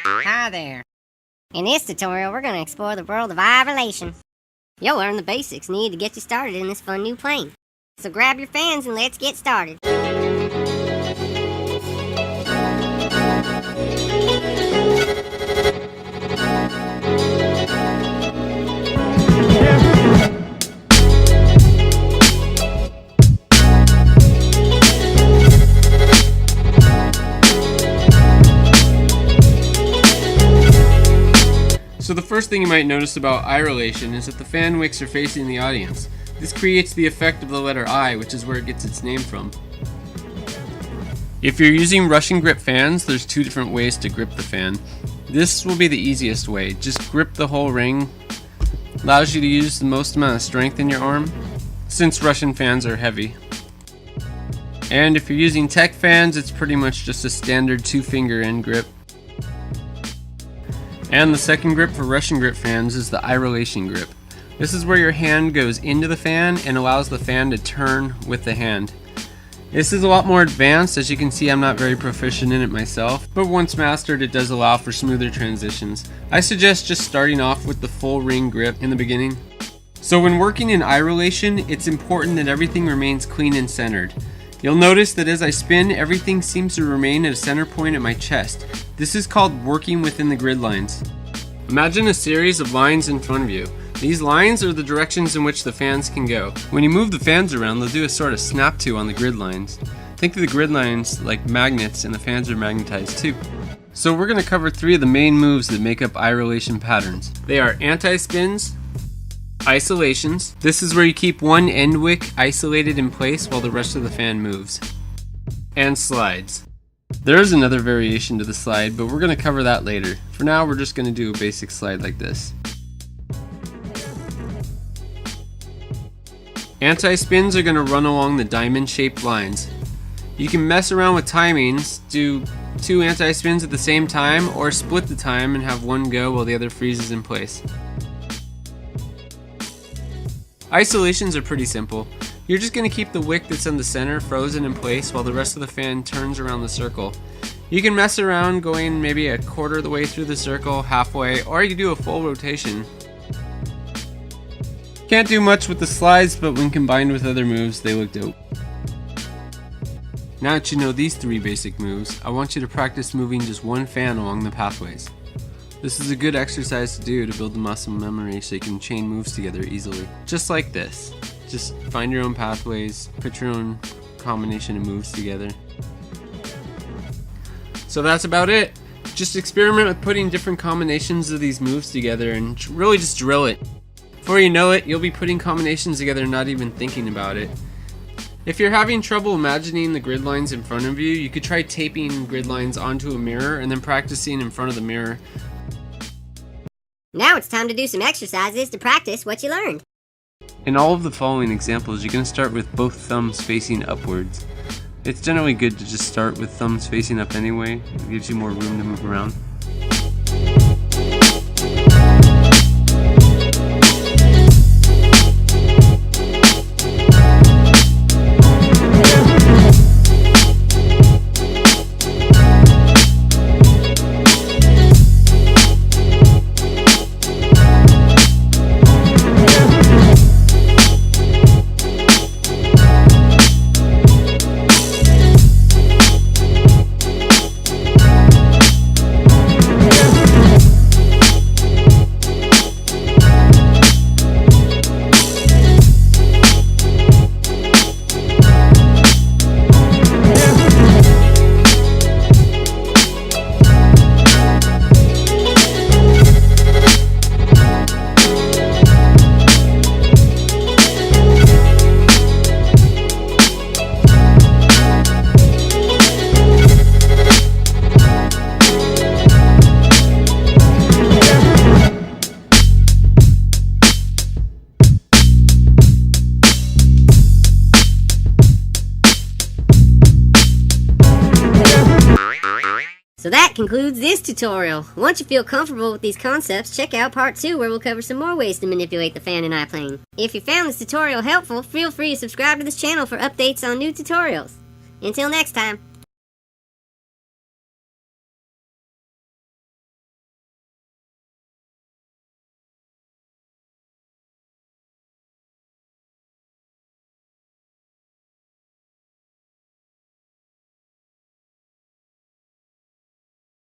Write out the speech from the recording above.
Hi there. In this tutorial, we're going to explore the world of eye relation. You'll learn the basics needed to get you started in this fun new plane. So grab your fans and let's get started. So the first thing you might notice about eye relation is that the fan wicks are facing the audience. This creates the effect of the letter I, which is where it gets its name from. If you're using Russian grip fans, there's two different ways to grip the fan. This will be the easiest way. Just grip the whole ring. Allows you to use the most amount of strength in your arm, since Russian fans are heavy. And if you're using tech fans, it's pretty much just a standard 2-finger end grip. And the second grip for Russian grip fans is the eye relation grip. This is where your hand goes into the fan and allows the fan to turn with the hand. This is a lot more advanced. As you can see, I'm not very proficient in it myself, but once mastered, it does allow for smoother transitions. I suggest just starting off with the full ring grip in the beginning. So when working in eye relation, it's important that everything remains clean and centered. You'll notice that as I spin, everything seems to remain at a center point at my chest. This is called working within the grid lines. Imagine a series of lines in front of you. These lines are the directions in which the fans can go. When you move the fans around, they'll do a sort of snap to on the grid lines. Think of the grid lines like magnets, and the fans are magnetized too. So we're going to cover 3 of the main moves that make up eye relation patterns. They are anti-spins, isolations. This is where you keep one end wick isolated in place while the rest of the fan moves. And slides. There is another variation to the slide, but we're going to cover that later. For now, we're just going to do a basic slide like this. Anti-spins are going to run along the diamond-shaped lines. You can mess around with timings, do 2 anti-spins at the same time, or split the time and have one go while the other freezes in place. Isolations are pretty simple. You're just going to keep the wick that's in the center frozen in place while the rest of the fan turns around the circle. You can mess around going maybe a quarter of the way through the circle, halfway, or you can do a full rotation. Can't do much with the slides, but when combined with other moves, they look dope. Now that you know these 3 basic moves, I want you to practice moving just one fan along the pathways. This is a good exercise to do to build the muscle memory so you can chain moves together easily. Just like this. Just find your own pathways, put your own combination of moves together. So that's about it. Just experiment with putting different combinations of these moves together and really just drill it. Before you know it, you'll be putting combinations together and not even thinking about it. If you're having trouble imagining the grid lines in front of you, you could try taping grid lines onto a mirror and then practicing in front of the mirror. Now it's time to do some exercises to practice what you learned. In all of the following examples, you're going to start with both thumbs facing upwards. It's generally good to just start with thumbs facing up anyway. It gives you more room to move around. So that concludes this tutorial. Once you feel comfortable with these concepts, check out part 2 where we'll cover some more ways to manipulate the fan and eye plane. If you found this tutorial helpful, feel free to subscribe to this channel for updates on new tutorials. Until next time.